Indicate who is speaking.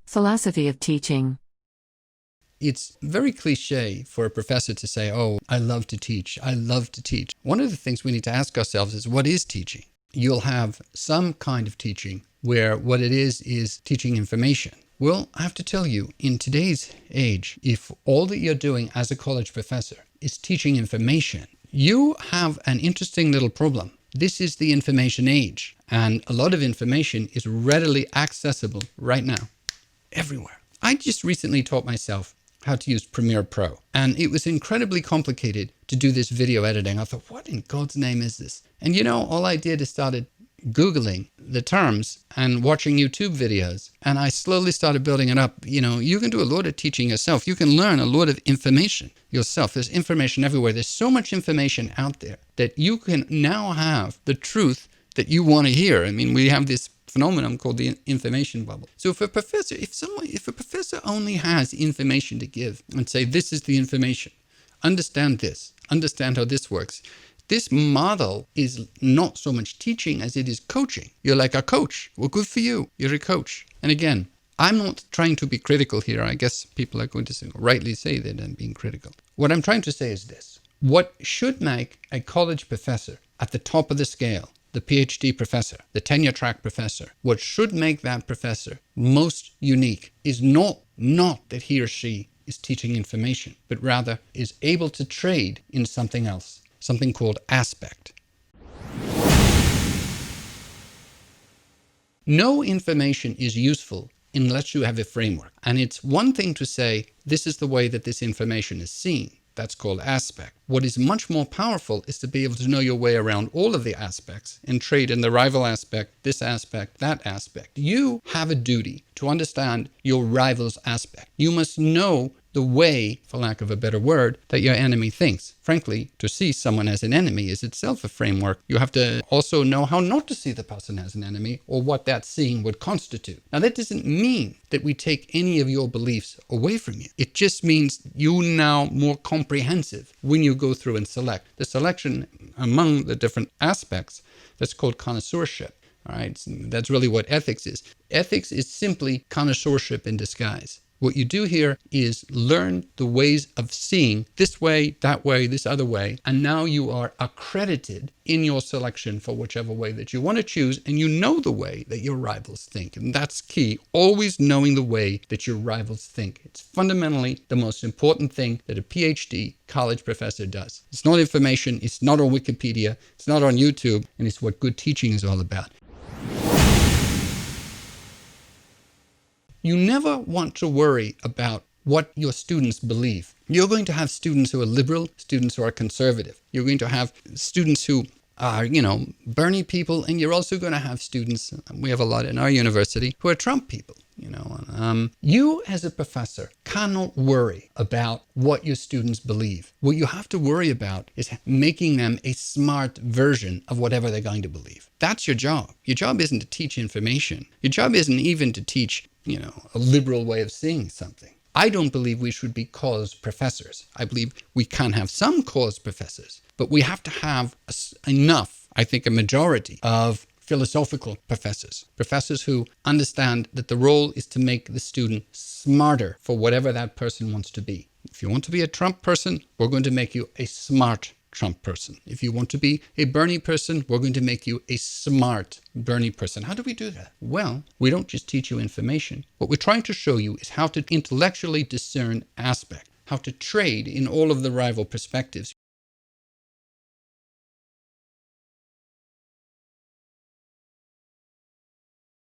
Speaker 1: Philosophy of teaching.
Speaker 2: It's very cliche for a professor to say, oh, I love to teach. I love to teach. One of the things we need to ask ourselves is, what is teaching? You'll have some kind of teaching where what it is teaching information. Well, I have to tell you, in today's age, if all that you're doing as a college professor is teaching information, you have an interesting little problem. This is the information age, and a lot of information is readily accessible right now, everywhere. I just recently taught myself how to use Premiere Pro, and it was incredibly complicated to do this video editing. I thought, what in God's name is this? And you know, all I did is started Googling the terms and watching YouTube videos, and I slowly started building it up. You know, you can do a lot of teaching yourself. You can learn a lot of information yourself. There's information everywhere. There's so much information out there that you can now have the truth that you want to hear. I mean, we have this phenomenon called the information bubble. So if a professor only has information to give and say, this is the information, understand this, understand how this works, this model is not so much teaching as it is coaching. You're like a coach. Well, good for you. You're a coach. And again, I'm not trying to be critical here. I guess people are going to rightly say that I'm being critical. What I'm trying to say is this. What should make a college professor at the top of the scale, the PhD professor, the tenure track professor, what should make that professor most unique is not that he or she is teaching information, but rather is able to trade in something else, something called aspect. No information is useful unless you have a framework. And it's one thing to say, this is the way that this information is seen. That's called aspect. What is much more powerful is to be able to know your way around all of the aspects and trade in the rival aspect, this aspect, that aspect. You have a duty to understand your rival's aspect. You must know the way, for lack of a better word, that your enemy thinks. Frankly, to see someone as an enemy is itself a framework. You have to also know how not to see the person as an enemy or what that seeing would constitute. Now, that doesn't mean that we take any of your beliefs away from you. It just means you now more comprehensive when you go through and select. The selection among the different aspects, that's called connoisseurship. All right, that's really what ethics is. Ethics is simply connoisseurship in disguise. What you do here is learn the ways of seeing this way, that way, this other way, and now you are accredited in your selection for whichever way that you want to choose, and you know the way that your rivals think. And that's key, always knowing the way that your rivals think. It's fundamentally the most important thing that a PhD college professor does. It's not information, it's not on Wikipedia, it's not on YouTube, and it's what good teaching is all about. You never want to worry about what your students believe. You're going to have students who are liberal, students who are conservative. You're going to have students who are, Bernie people, and you're also going to have students, we have a lot in our university, who are Trump people. You as a professor cannot worry about what your students believe. What you have to worry about is making them a smart version of whatever they're going to believe. That's your job. Your job isn't to teach information. Your job isn't even to teach, a liberal way of seeing something. I don't believe we should be cause professors. I believe we can have some cause professors, but we have to have enough, I think a majority of philosophical professors who understand that the role is to make the student smarter for whatever that person wants to be. If you want to be a Trump person, we're going to make you a smart Trump person. If you want to be a Bernie person, we're going to make you a smart Bernie person. How do we do that? Well, we don't just teach you information. What we're trying to show you is how to intellectually discern aspect, how to trade in all of the rival perspectives.